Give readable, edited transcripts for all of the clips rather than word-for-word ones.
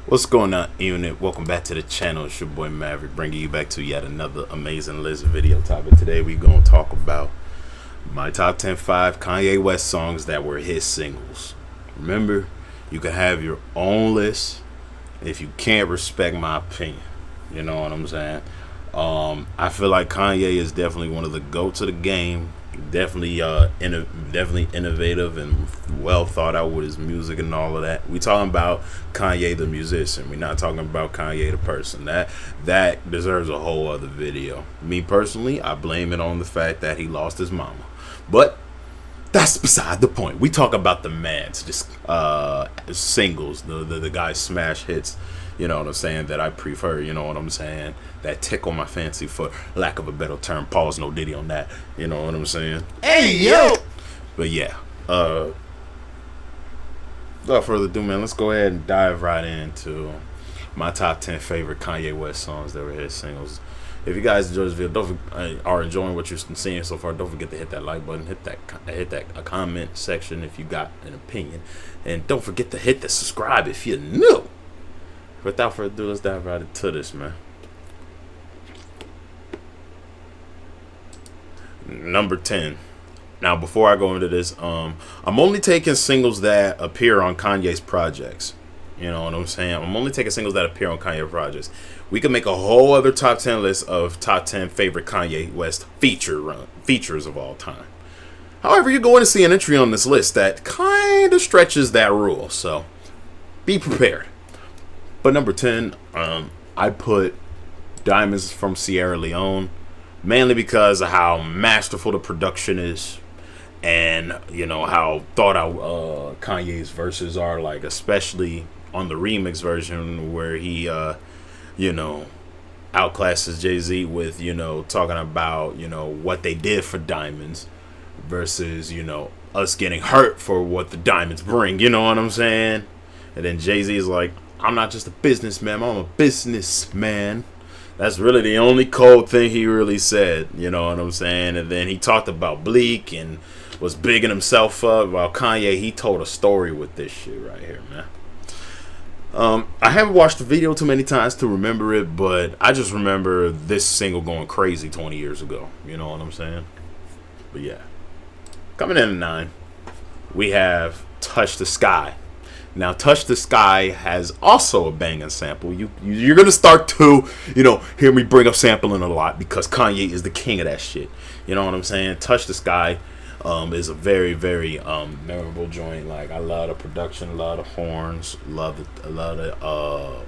What's going on, unit? Welcome back to the channel. It's your boy Maverick, bringing you back to yet another amazing list video topic. Today we're going to talk about my top 10 5 Kanye West songs that were his singles. Remember, you can have your own list if you can't respect my opinion. You know what I'm saying? I feel like Kanye is definitely one of the GOATs of the game. Definitely, definitely innovative and well thought out with his music and all of that. We talking about Kanye the musician. We're not talking about Kanye the person. That deserves a whole other video. Me personally, I blame it on the fact that he lost his mama. But that's beside the point. We talk about the man's just singles, the guy's smash hits. You know what I'm saying? That I prefer. You know what I'm saying? That tickle my fancy, for lack of a better term. Pause. No Diddy on that. You know what I'm saying? Hey yo! But yeah. Without further ado, man, let's go ahead and dive right into my top 10 favorite Kanye West songs that were his singles. If you guys enjoy this video, are enjoying what you're seeing so far, don't forget to hit that like button, hit that comment section if you got an opinion, and don't forget to hit the subscribe if you're new. Without further ado, let's dive right into this, man. Number 10. Now, before I go into this, I'm only taking singles that appear on Kanye's projects. You know what I'm saying? I'm only taking singles that appear on Kanye projects. We could make a whole other top 10 list of top 10 favorite Kanye West features of all time. However, you're going to see an entry on this list that kind of stretches that rule, so be prepared. But number 10, I put Diamonds from Sierra Leone, mainly because of how masterful the production is, and you know how thought out Kanye's verses are, like especially on the remix version where he outclasses Jay-Z with talking about what they did for diamonds versus us getting hurt for what the diamonds bring. You know what I'm saying? And then Jay-Z is like, I'm not just a businessman, I'm a businessman. That's really the only cold thing he really said, you know what I'm saying? And then he talked about Bleak and was bigging himself up, while Kanye, he told a story with this shit right here, man. I haven't watched the video too many times to remember it, but I just remember this single going crazy 20 years ago, you know what I'm saying? But yeah. Coming in at 9, we have Touch the Sky. Now, Touch the Sky has also a banging sample. You're going to start to, hear me bring up sampling a lot because Kanye is the king of that shit. You know what I'm saying? Touch the Sky is a very, very memorable joint. Like, I love the production, a lot of horns, love the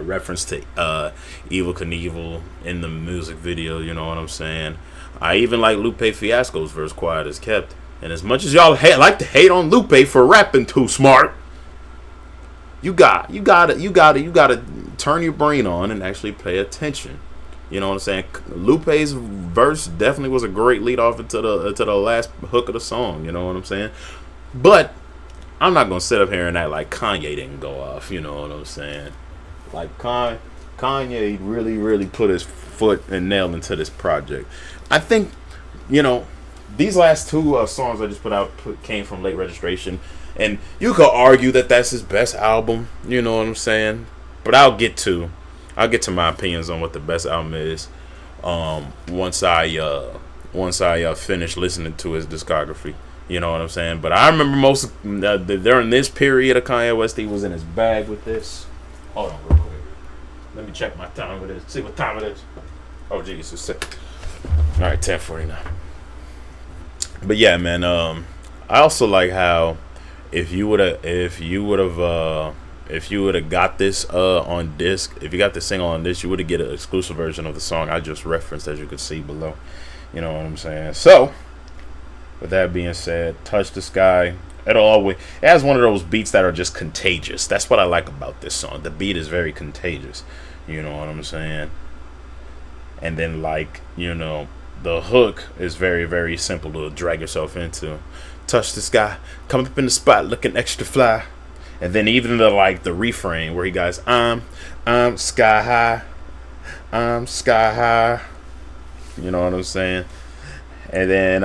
reference to Evel Knievel in the music video. You know what I'm saying? I even like Lupe Fiasco's verse, Quiet as Kept. And as much as y'all like to hate on Lupe for rapping too smart, you gotta turn your brain on and actually pay attention. You know what I'm saying? Lupe's verse definitely was a great lead off into the last hook of the song. You know what I'm saying? But I'm not gonna sit up here and act like Kanye didn't go off. You know what I'm saying? Like Kanye really, really put his foot and nail into this project. I think, these last two songs I just put out came from Late Registration, and you could argue that that's his best album. You know what I'm saying? But I'll get to my opinions on what the best album is once I finish listening to his discography. You know what I'm saying? But I remember most during this period of Kanye West, he was in his bag with this. Hold on, real quick. Let me check my time with this. See what time it is. Oh, geez, it's sick. All right, 10:49. But yeah, man. I also like how if you would have got this on disc, if you got the single on disc, you would have get an exclusive version of the song I just referenced, as you can see below. You know what I'm saying? So, with that being said, Touch the Sky. It has one of those beats that are just contagious. That's what I like about this song. The beat is very contagious. You know what I'm saying? And then, the hook is very, very simple to drag yourself into. Touch the sky, come up in the spot looking extra fly. And then even the refrain where he goes, I'm sky high, I'm sky high. You know what I'm saying? And then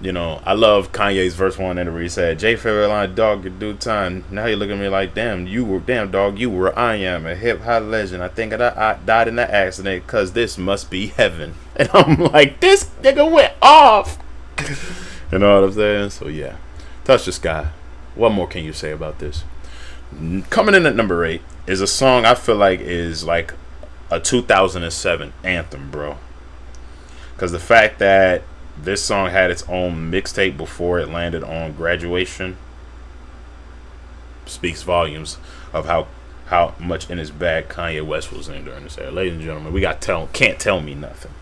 You know, I love Kanye's verse one in where he said, Jay Fairline, dog, your due time. Now you look at me like, damn, dog, you were, I am a hip hop legend. I think I died in that accident because this must be heaven. And I'm like, this nigga went off. You know what I'm saying? So yeah, Touch the Sky. What more can you say about this? Coming in at number 8 is a song I feel like is like a 2007 anthem, bro. Because the fact that this song had its own mixtape before it landed on Graduation speaks volumes of how much in his bag Kanye West was in during this era. Ladies and gentlemen, we got Can't Tell Me Nothing.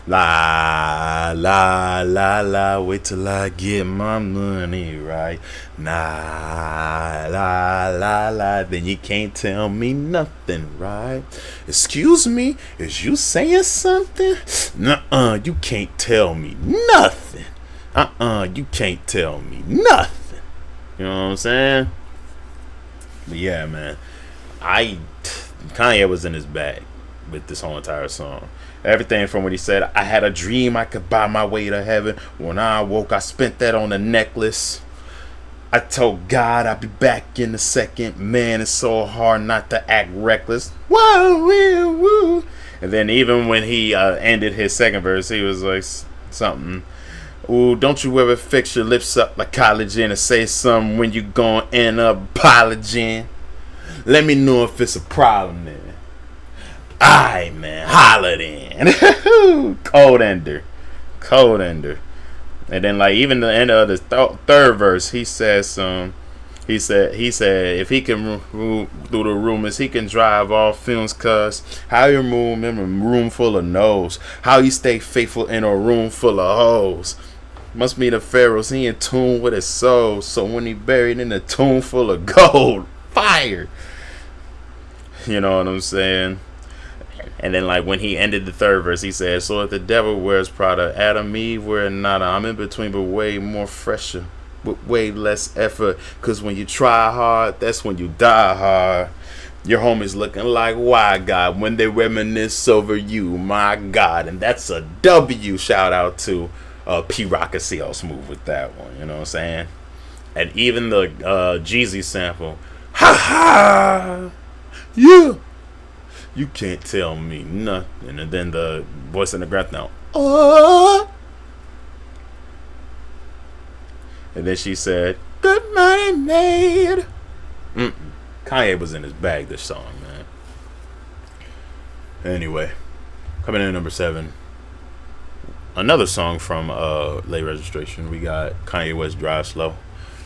La la la la, wait till I get my money right. Nah, la la la, then you can't tell me nothing, right? Excuse me, is you saying something? Nuh-uh, you can't tell me nothing. You can't tell me nothing. You know what I'm saying? But yeah, man, Kanye was in his bag with this whole entire song. Everything from what he said, I had a dream I could buy my way to heaven. When I awoke, I spent that on a necklace. I told God I'd be back in a second. Man, it's so hard not to act reckless. Whoa, woo, woo. And then even when he ended his second verse, he was like something. Ooh, don't you ever fix your lips up like collagen and say something when you gon' end up apologizing. Let me know if it's a problem then. Aye, man, holla then. Cold ender. And then like even the end of the third verse, he said he said if he can move through the rumors, he can drive all films. Cause how you move in a room full of no's, how you stay faithful in a room full of hoes. Must be the pharaohs, he in tune with his soul. So when he buried in a tomb full of gold, fire. You know what I'm saying? And then like when he ended the third verse, he said, so if the devil wears Prada, Adam, Eve wear nada. I'm in between but way more fresher, with way less effort. Cause when you try hard, that's when you die hard. Your homies looking like, why God, when they reminisce over you, my God. And that's a W. Shout out to P Rock and CL Smooth with that one. You know what I'm saying? And even the Jeezy sample, ha ha, yeah. You can't tell me nothing. And then the voice in the background, oh. And then she said, good morning, maid. Kanye was in his bag this song, man. Anyway, coming in at number 7. Another song from Late Registration. We got Kanye West, Drive Slow.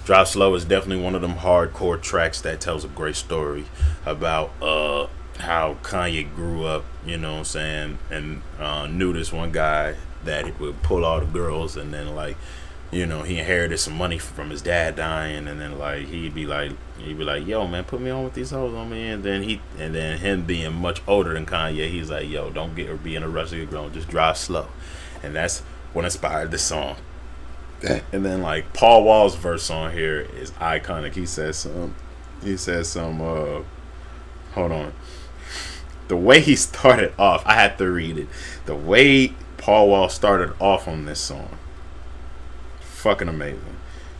Drive Slow is definitely one of them hardcore tracks that tells a great story about how Kanye grew up, you know what I'm saying, and knew this one guy that he would pull all the girls, and then like, you know, he inherited some money from his dad dying, and then like he'd be like, yo man, put me on with these hoes on me, and then him being much older than Kanye, he's like, yo, don't get or be in a rush to get grown, just drive slow. And that's what inspired this song. And then like Paul Wall's verse on here is iconic. He says some hold on. The way he started off, I had to read it. The way Paul Wall started off on this song, fucking amazing.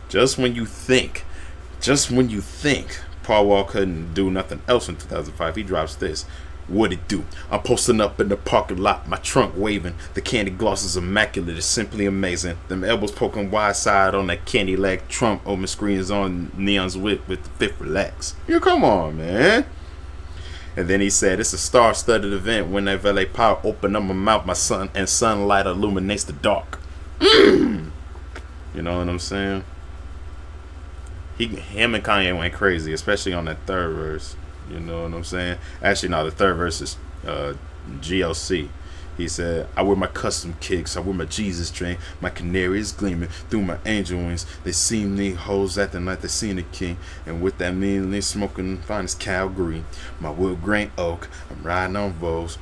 Just when you think Paul Wall couldn't do nothing else in 2005, he drops this. What it do? I'm posting up in the parking lot, my trunk waving. The candy gloss is immaculate, it's simply amazing. Them elbows poking wide side on that candy leg. Trump open screens on Neon's whip with the fifth relax. You come on, man. And then he said, it's a star-studded event. When that valet power open up my mouth, my sun and sunlight illuminates the dark. You know what I'm saying? Him and Kanye went crazy, especially on that third verse. You know what I'm saying? Actually, no, the third verse is GLC. He said, I wear my custom kicks, I wear my Jesus train, my canary is gleaming through my angel wings. They seen me hoes acting like they seen the king, and with that mean they smoking finest cow green. My wood grain oak, I'm riding on Vogues,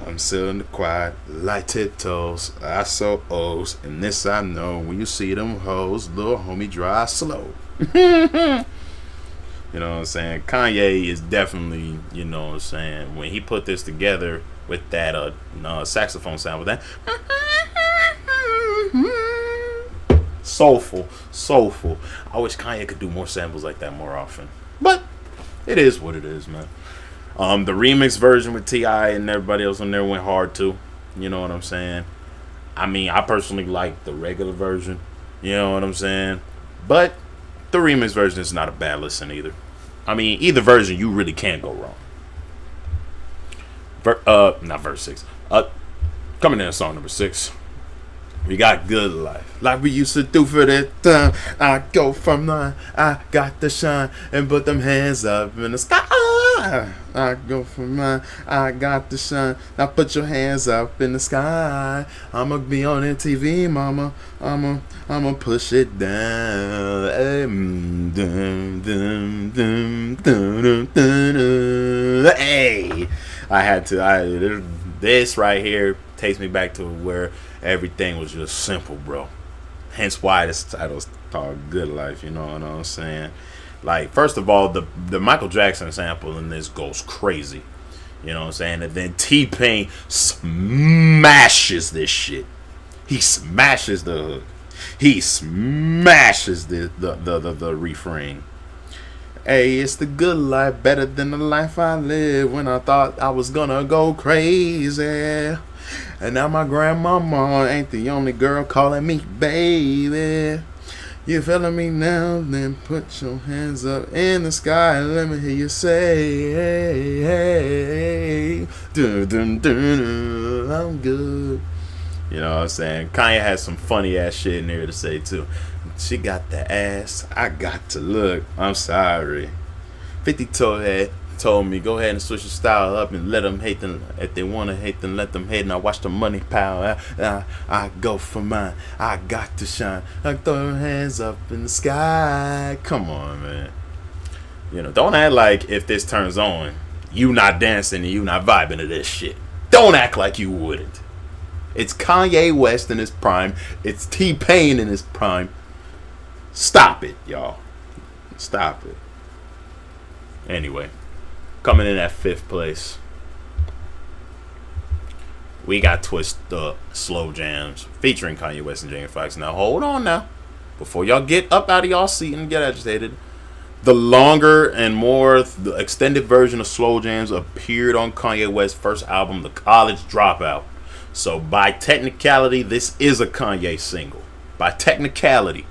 I'm selling the quiet, light tiptoes, I so O's, and this I know, when you see them hoes, little homie drive slow. You know what I'm saying? Kanye is definitely, you know what I'm saying, when he put this together with that saxophone sound with that soulful, soulful. I wish Kanye could do more samples like that more often, but it is what it is, man. The remix version with T.I. and everybody else on there went hard too. You know what I'm saying? I mean, I personally like the regular version. You know what I'm saying? But the remix version is not a bad listen either. I mean, either version, you really can't go wrong. Not verse 6. Coming in at song number 6. We got Good Life. Like we used to do for that time. I go from line. I got to shine and put them hands up in the sky. I go from mine. I got to shine. Now put your hands up in the sky. I'ma be on MTV, mama. I'ma push it down. Hey, I had to. This right here takes me back to where everything was just simple, bro. Hence why this title's called Good Life. You know what I'm saying? Like, first of all, the Michael Jackson sample in this goes crazy. You know what I'm saying? And then T-Pain smashes this shit. He smashes the hook. He smashes the refrain. Hey, it's the good life, better than the life I lived when I thought I was gonna go crazy. And now my grandmama ain't the only girl calling me baby. You feeling me now? Then put your hands up in the sky and let me hear you say, hey, hey, dun, dun, dun, dun, I'm good. You know what I'm saying? Kanye has some funny ass shit in there to say too. She got the ass, I got to look. I'm sorry. 50 told me, go ahead and switch your style up and let them hate them. If they want to hate them, let them hate. And I watch the money pile. I go for mine. I got to shine. I throw your hands up in the sky. Come on, man. You know, don't act like if this turns on, you not dancing and you not vibing to this shit. Don't act like you wouldn't. It's Kanye West in his prime. It's T-Pain in his prime. Stop it, y'all. Stop it. Anyway, coming in at 5th place, we got Twist Up Slow Jams featuring Kanye West and Jamie Foxx. Now, hold on now. Before y'all get up out of y'all seat and get agitated, the longer and the extended version of Slow Jams appeared on Kanye West's first album, The College Dropout. So, by technicality, this is a Kanye single. By technicality.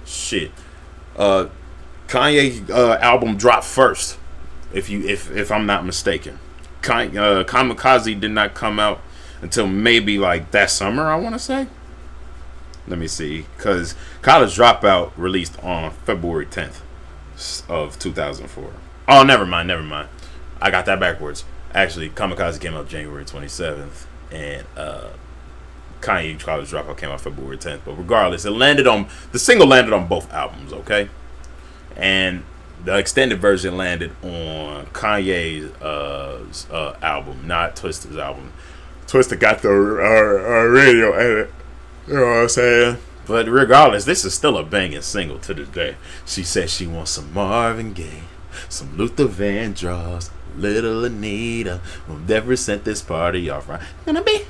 Shit. Kanye album dropped first, if I'm not mistaken. Kamikaze did not come out until maybe like that summer, I want to say. Let me see, because College Dropout released on February 10th of 2004. Oh, never mind. I got that backwards. Actually, Kamikaze came out January 27th, and Kanye College Dropout came out February 10th. But regardless, the single landed on both albums, okay? And the extended version landed on Kanye's album, not Twisted's album. Twisted got the radio edit. You know what I'm saying? But regardless, this is still a banging single to this day. She said she wants some Marvin Gaye, some Luther Vandross, Little Anita. We'll never set this party off right. Gonna be.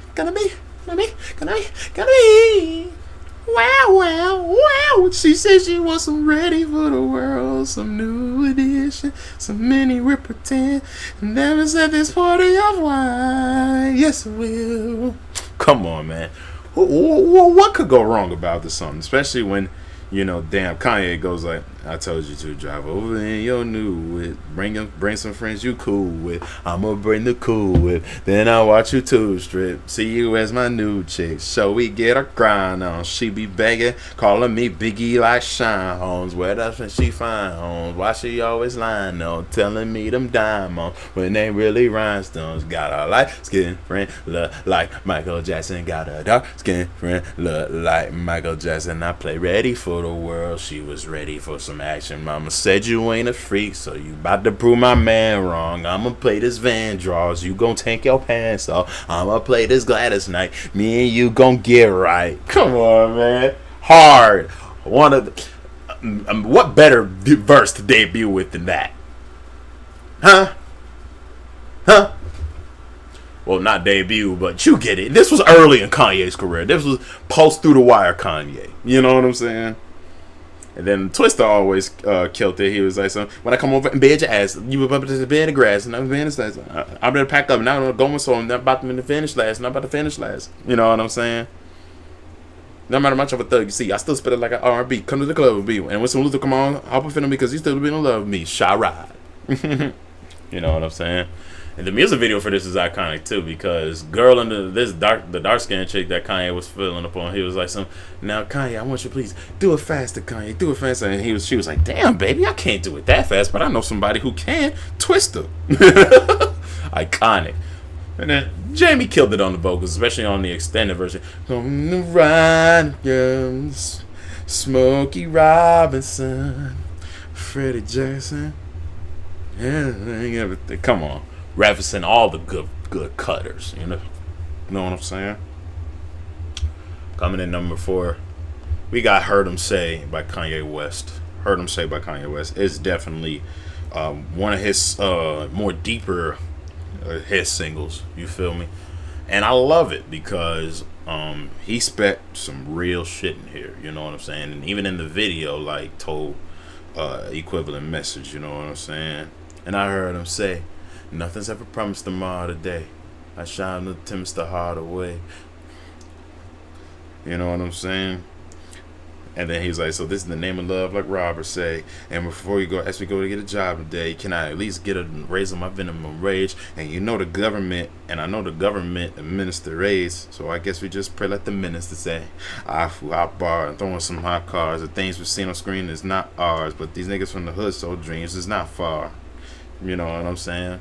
Wow. She said she wants some Ready for the World, some New Edition, some Mini Rip Pretend. Never set this party off. Why? Yes, it will. Come on, man. What could go wrong about this song? Especially when, you know, damn, Kanye goes like, I told you to drive over in your new whip. Bring some friends you cool with. I'ma bring the cool whip. Then I'll watch you two strip. See you as my new chick. So we get our grind on. She be begging, calling me Biggie like Shine Holmes. Where that's when she find homes. Why she always lying on, telling me them diamonds when they really rhinestones. Got a light skin friend, look like Michael Jackson. Got a dark skin friend, look like Michael Jackson. I play Ready for the World. She was ready for some action. Mama said you ain't a freak, so you about to prove my man wrong. I'ma play this Vandross, you gon' take your pants off. I'ma play this Gladys Knight, me and you gon' get right. Come on, man. Hard. One of the, what better verse to debut with than that? Huh? Well, not debut, but you get it. This was early in Kanye's career. This was post through the wire Kanye. You know what I'm saying? And then Twista always killed it. He was like, "So when I come over and bed your ass, you were up to the bed of grass, and I'm finished last. I'm gonna pack up now. I'm going, so I'm not about to finish last. Not about to finish last. You know what I'm saying? No matter much of a thug you see, I still spit it like an R&B. Come to the club with me, and when some Luther come on, hop up in me because he still be in love with me. Shy ride. You know what I'm saying? And the music video for this is iconic too, because girl under the dark skinned chick that Kanye was feeling upon, he was like, now Kanye, I want you to please do it faster, Kanye, do it faster. And she was like, damn baby, I can't do it that fast, but I know somebody who can. Twista. Iconic. And then Jamie killed it on the vocals, especially on the extended version. On the ride, girls, Smokey Robinson, Freddie Jackson, everything. Come on. Referencing all the good cutters, you know what I'm saying? Coming in number 4, we got "Heard 'Em Say" by Kanye West. "Heard 'Em Say" by Kanye West is definitely one of his more deeper hit singles. You feel me? And I love it because he spec some real shit in here. You know what I'm saying? And even in the video, like, told equivalent message. You know what I'm saying? And I heard him say, "Nothing's ever promised tomorrow today. I shine the Tim's the hard away." You know what I'm saying? And then he's like, "So this is the name of love, like Robert say. And before you go, as we go to get a job today, can I at least get a raise on my minimum wage? And you know the government, and I know the government administer raise. So I guess we just pray like the minister say. I flew out bar and throwing some hot cars. The things we've seen on screen is not ours, but these niggas from the hood sold dreams is not far." You know what I'm saying?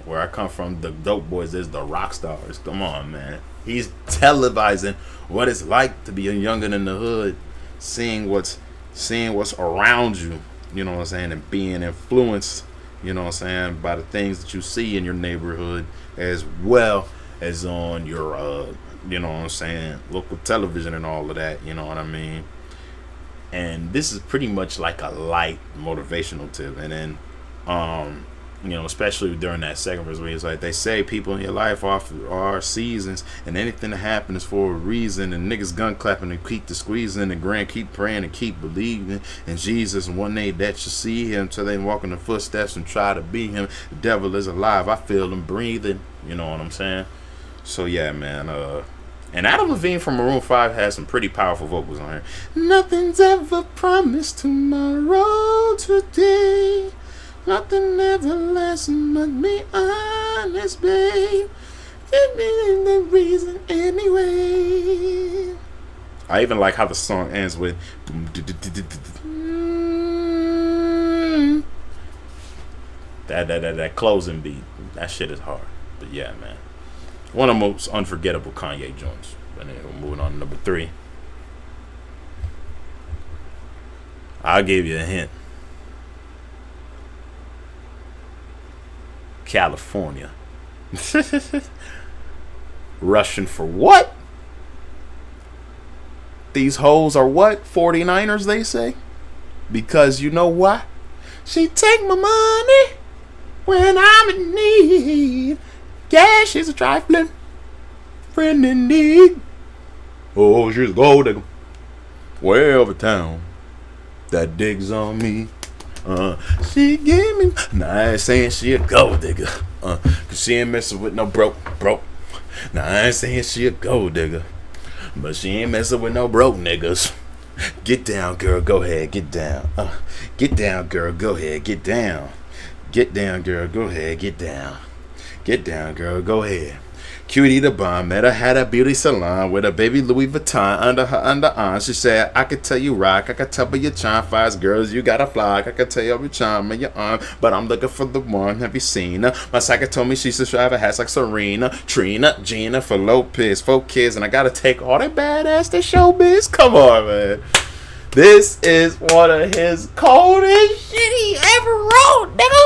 Where I come from, the dope boys is the rock stars. Come on, man. He's televising what it's like to be a youngin' in the hood, seeing what's around you, you know what I'm saying, and being influenced, you know what I'm saying, by the things that you see in your neighborhood, as well as on your you know what I'm saying, local television and all of that, you know what I mean. And this is pretty much like a light motivational tip. And then you know, especially during that second verse where he's like, "They say people in your life are seasons, and anything that happens is for a reason, and niggas gun clapping and keep the squeezing, and grand keep praying and keep believing in Jesus, and one day that you see him till they walk in the footsteps and try to be him. The devil is alive, I feel him breathing." You know what I'm saying? So yeah, man. And Adam Levine from Maroon 5 has some pretty powerful vocals on here. "Nothing's ever promised tomorrow today. Nothing ever lasts but be honest, babe. Give me the reason anyway." I even like how the song ends with that closing beat. That shit is hard. But yeah, man. One of the most unforgettable Kanye joints. And then we're moving on to number 3. I'll give you a hint. California. Russian for what? These hoes are what? 49ers, they say? Because you know why? She take my money when I'm in need. Yeah, she's a trifling friend in need. Oh, she's a gold digger way over town that digs on me. She gave me. Nah, I ain't saying she a gold digger. Cause she ain't messing with no broke. Nah, I ain't saying she a gold digger, but she ain't messing with no broke niggas. Get down, girl, go ahead, get down. Get down, girl, go ahead, get down. Get down, girl, go ahead, get down. Get down, girl, go ahead. Cutie the bomb, met her at a beauty salon with a baby Louis Vuitton under her underarm. She said, "I could tell you rock, I could tell by your charm, fast girls, you got a flock. I could tell you your charm and your arm, but I'm looking for the one. Have you seen her? My psychic told me she should have a hat like Serena, Trina, Gina, for Lopez, 4 kids, and I gotta take all that badass to showbiz." Come on, man. This is one of his coldest shit he ever wrote, nigga.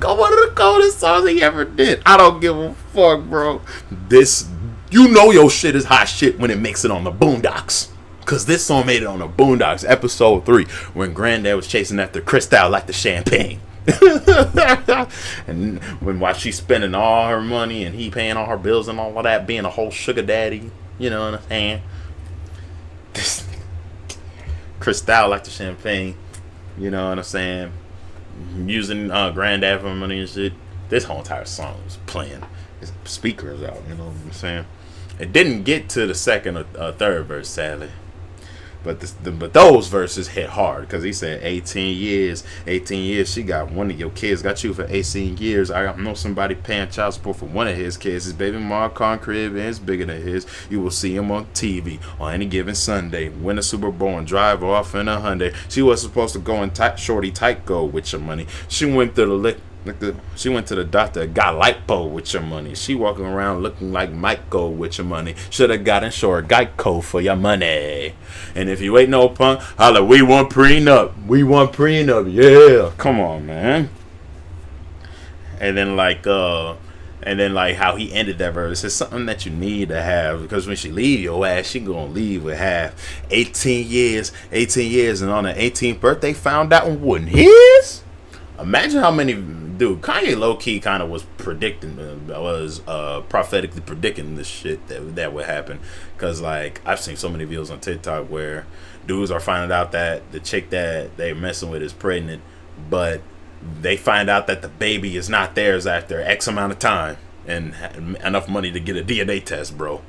One of the coldest songs he ever did. I don't give a fuck, bro. This, you know your shit is hot shit when it makes it on the Boondocks. Cause this song made it on the Boondocks, episode 3, when Granddad was chasing after Cristal like the champagne. And while she's spending all her money and he paying all her bills and all of that, being a whole sugar daddy, you know what I'm saying? This Cristal like the champagne, you know what I'm saying? Using Granddad for money and shit. This whole entire song was playing. His speakers out, you know what I'm saying? It didn't get to the second or third verse, sadly. But but those verses hit hard because he said 18 years. 18 years, she got one of your kids. Got you for 18 years. I know somebody paying child support for one of his kids. His baby mom car crib and it's bigger than his. You will see him on TV on any given Sunday. Win the Super Bowl and drive off in a Hyundai. She was supposed to go in shorty tight go with your money. She went through the lick. She went to the doctor, got lipo with your money. She walking around looking like Michael with your money. Should have got insured Geico for your money. And if you ain't no punk, holla, we want prenup. We want prenup, yeah. Come on, man. And then like how he ended that verse. It's something that you need to have because when she leave your ass, she gonna leave with half. 18 years, and on the 18th birthday, found out one wasn't his. Imagine how many, dude. Kanye low key kind of was prophetically predicting this shit that would happen. Cause like I've seen so many videos on TikTok where dudes are finding out that the chick that they're messing with is pregnant, but they find out that the baby is not theirs after X amount of time and enough money to get a DNA test, bro.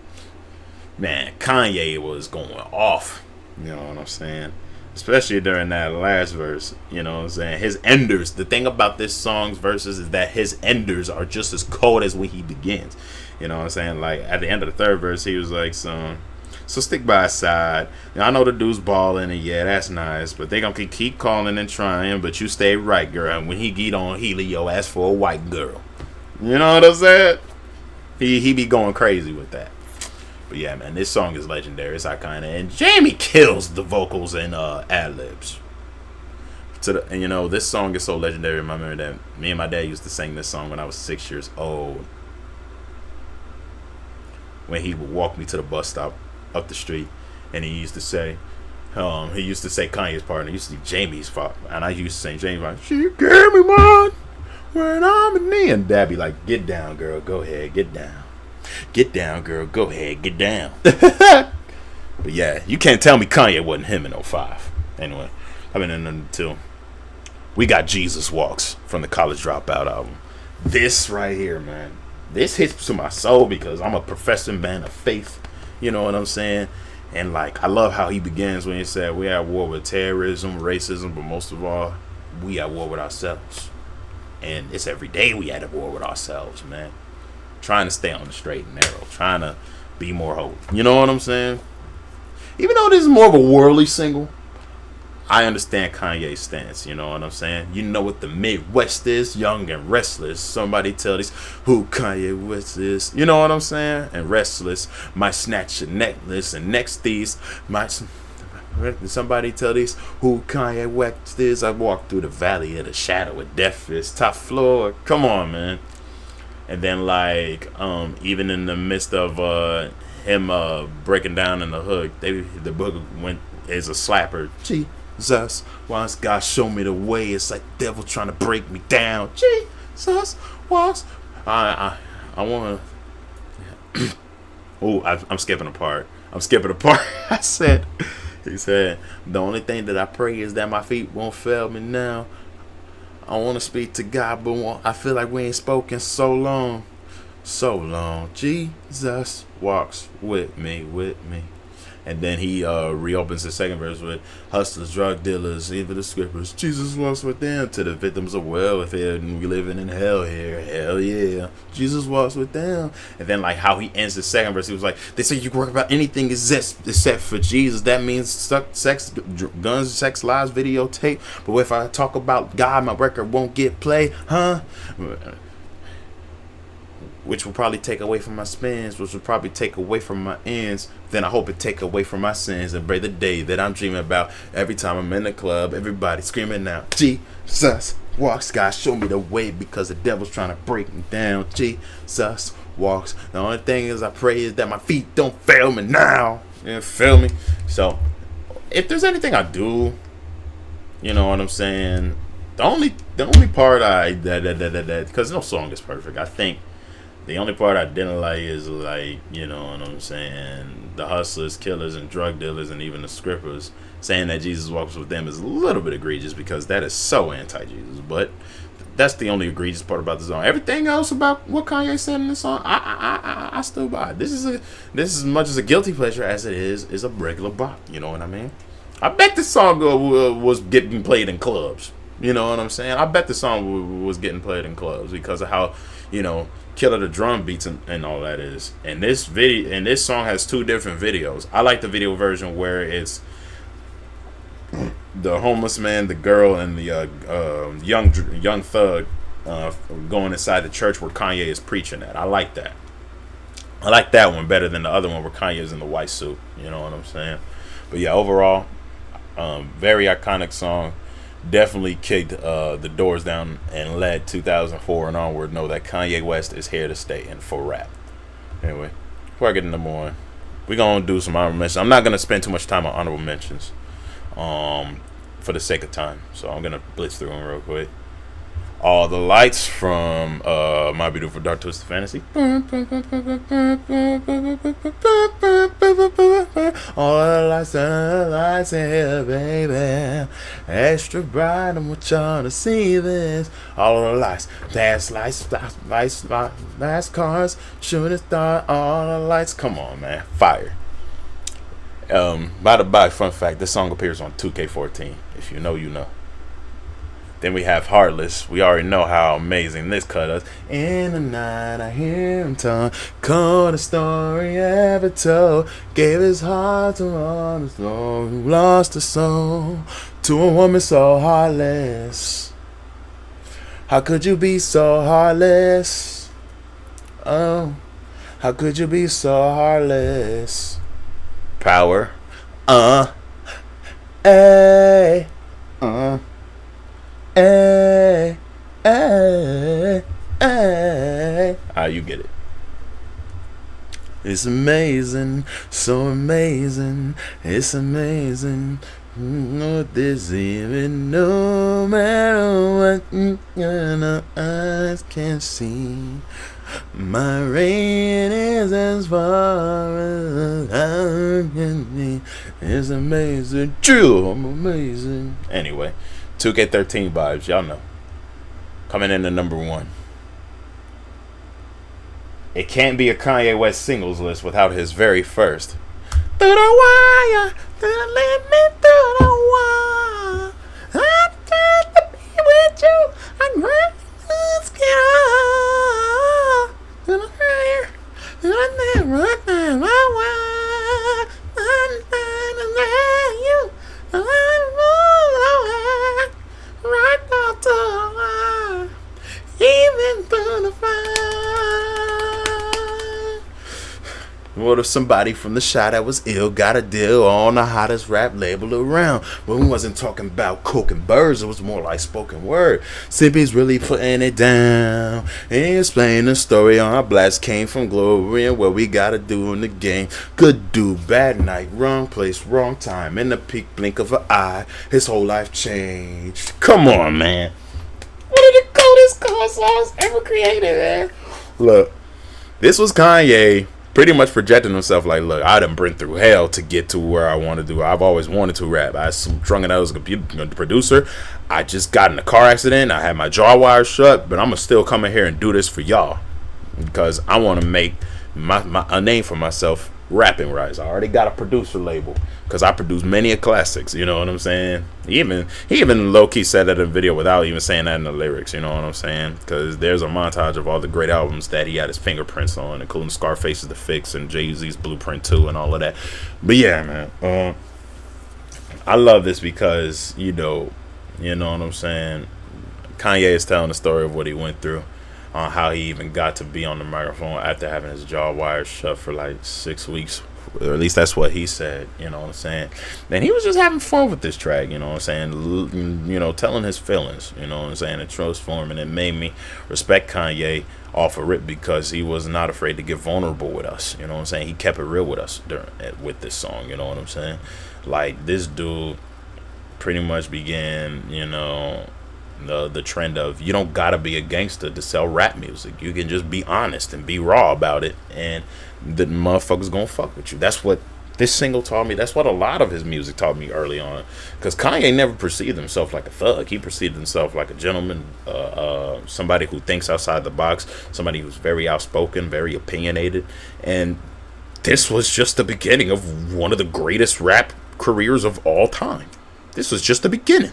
Man, Kanye was going off. You know what I'm saying? Especially during that last verse, you know what I'm saying? His enders, the thing about this song's verses is that his enders are just as cold as when he begins. You know what I'm saying? Like, at the end of the third verse, he was like, so stick by his side. Now, I know the dude's balling, and yeah, that's nice, but they gonna keep calling and trying, but you stay right, girl. And when he get on Helio, ask for a white girl. You know what I'm saying? He be going crazy with that. But yeah, man, this song is legendary. It's iconic, and Jamie kills the vocals and ad libs. And you know, this song is so legendary. I remember that me and my dad used to sing this song when I was 6 years old. When he would walk me to the bus stop up the street, and he used to say Kanye's part, and he used to do Jamie's part, and I used to sing Jamie's part. She gave me mine when I'm in knee, and Dad be like, "Get down, girl. Go ahead, get down." Get down, girl. Go ahead. Get down. But yeah, you can't tell me Kanye wasn't him in 05. Anyway, I've been in until we got Jesus Walks from the College Dropout album. This right here, man. This hits to my soul because I'm a professing man of faith. You know what I'm saying? And like, I love how he begins when he said, we at war with terrorism, racism, but most of all, we at war with ourselves. And it's every day we at war with ourselves, man. Trying to stay on the straight and narrow, trying to be more holy. You know what I'm saying? Even though this is more of a worldly single, I understand Kanye's stance. You know what I'm saying? You know what the Midwest is, young and restless. Somebody tell these who Kanye West is. You know what I'm saying? And restless might snatch your necklace, and next these might. Somebody tell these who Kanye West is. I walk through the valley of the shadow of death is top floor. Come on, man. And then like even in the midst of him breaking down in the hook, the book is a slapper. Jesus, once God showed me the way, it's like the devil trying to break me down. Jesus was. I want to. Oh, I'm skipping a part. He said, the only thing that I pray is that my feet won't fail me now. I want to speak to God, but I feel like we ain't spoken so long. Jesus walks with me. And then he reopens the second verse with hustlers, drug dealers, even the scrippers. Jesus walks with them to the victims of welfare, and we living in hell here. Hell yeah. Jesus walks with them. And then like how he ends the second verse, he was like, they say you can work about anything except for Jesus. That means sex, guns, sex, lies, videotape. But if I talk about God, my record won't get played, huh? Which will probably take away from my spins, which will probably take away from my ends. Then I hope it take away from my sins and break the day that I'm dreaming about. Every time I'm in the club, everybody screaming out, Jesus walks, God show me the way because the devil's trying to break me down. Jesus walks. The only thing is I pray is that my feet don't fail me now. You feel me? So if there's anything I do, you know what I'm saying, the only part I that because no song is perfect. I think the only part I didn't like is like, you know what I'm saying, the hustlers, killers, and drug dealers, and even the scrippers saying that Jesus walks with them is a little bit egregious because that is so anti-Jesus. But that's the only egregious part about the song. Everything else about what Kanye said in the song, I still buy it. This is as much as a guilty pleasure as it is a regular bop. You know what I mean? I bet the song was getting played in clubs. You know what I'm saying? I bet the song was getting played in clubs because of how, you know, killer the drum beats and all that is. And this song has two different videos. I like the video version where it's the homeless man, the girl, and the young thug going inside the church where Kanye is preaching at. I like that. I like that one better than the other one where Kanye is in the white suit. You know what I'm saying? But yeah, overall, very iconic song. Definitely kicked the doors down and led 2004 and onward know that Kanye West is here to stay and for rap. Anyway, before I get to number one, we're going to do some honorable mentions. I'm not going to spend too much time on honorable mentions for the sake of time. So I'm going to blitz through them real quick. All the lights from My Beautiful Dark Twisted Fantasy. All the lights here, baby. Extra bright, I want y'all to see this. All the lights, dance lights, last cars, shooting star, all the lights. Come on, man, fire. By the by, fun fact, this song appears on 2K14. If you know, you know. Then we have Heartless. We already know how amazing this cut is. In the night, I hear him talk. Coldest story ever told. Gave his heart to one who lost a soul. To a woman so heartless. How could you be so heartless? Oh, how could you be so heartless? Power. Hey. Hey, hey, hey. You get it. It's amazing, so amazing. It's amazing. What this even, no matter what your eyes can see. My rain is as far as I can be. It's amazing. True, I'm amazing. Anyway. 2K13 vibes, y'all know. Coming in at number one. It can't be a Kanye West singles list without his very first. Through the wire, through the limit, through the wire. I'm trying to be with you. I'm ready to sky. Through the wire, through the limit, through the wire. I'm trying to let you. Right now to the line, even through the fire. What if somebody from the shot that was ill got a deal on the hottest rap label around? But we wasn't talking about coke and birds, it was more like spoken word. Sippy's really putting it down and explain the story on how blast came from glory and what we gotta do in the game. Good dude, bad night, wrong place, wrong time. In the peak blink of an eye, his whole life changed. Come on, man. One of the coolest car songs ever created, man. Look, this was Kanye pretty much projecting himself like, look, I done been through hell to get to where I want to do. I've always wanted to rap. I strung it out as a producer. I just got in a car accident. I had my jaw wires shut, but I'm going to still come in here and do this for y'all because I want to make a name for myself rapping wise. I already got a producer label because I produce many classics. You know what I'm saying? He even low-key said that in a video without even saying that in the lyrics. You know what I'm saying? Because there's a montage of all the great albums that he had his fingerprints on, including Scarface's The Fix and Jay-Z's Blueprint 2 and all of that. But yeah, man, I love this because you know what I'm saying. Kanye is telling the story of what he went through, on how he even got to be on the microphone after having his jaw wires shut for like 6 weeks, or at least that's what he said. You know what I'm saying? And he was just having fun with this track. You know what I'm saying? Telling his feelings. You know what I'm saying? It transformed, and it made me respect Kanye off of rip because he was not afraid to get vulnerable with us. You know what I'm saying? He kept it real with us with this song. You know what I'm saying? Like, this dude pretty much began, the trend of you don't gotta be a gangster to sell rap music. You can just be honest and be raw about it, and the motherfuckers gonna fuck with you. That's what this single taught me. That's what a lot of his music taught me early on. Because Kanye never perceived himself like a thug. He perceived himself like a gentleman, somebody who thinks outside the box, somebody who's very outspoken, very opinionated. And this was just the beginning of one of the greatest rap careers of all time. This was just the beginning.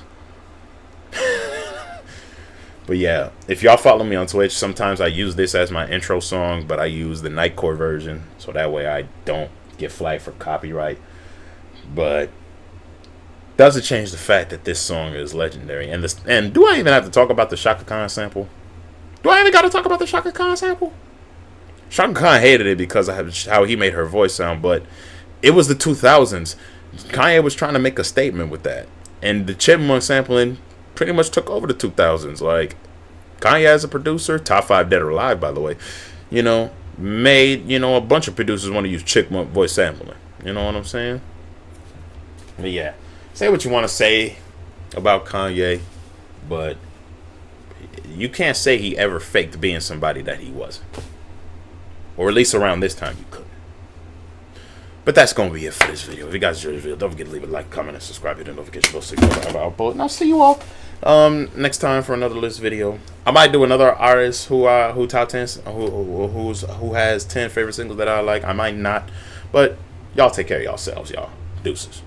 But yeah, if y'all follow me on Twitch, sometimes I use this as my intro song, but I use the Nightcore version, so that way I don't get flagged for copyright. But doesn't change the fact that this song is legendary. And do I even have to talk about the Shaka Khan sample? Do I even got to talk about the Shaka Khan sample? Shaka Khan hated it because of how he made her voice sound, but it was the 2000s. Kanye was trying to make a statement with that, and the Chipmunk sampling pretty much took over the 2000s. Like, Kanye as a producer, top 5 dead or alive, by the way, made, a bunch of producers want to use Chipmunk voice sampling. You know what I'm saying? But yeah, say what you want to say about Kanye, but you can't say he ever faked being somebody that he wasn't. Or at least around this time you could. But that's going to be it for this video. If you guys enjoyed this video, don't forget to leave a like, comment, and subscribe. Hit the notification bell so you know about output. And I'll see you all next time for another list video. I might do another artist who top 10, who has 10 favorite singles that I like. I might not. But y'all take care of yourselves, y'all. Deuces.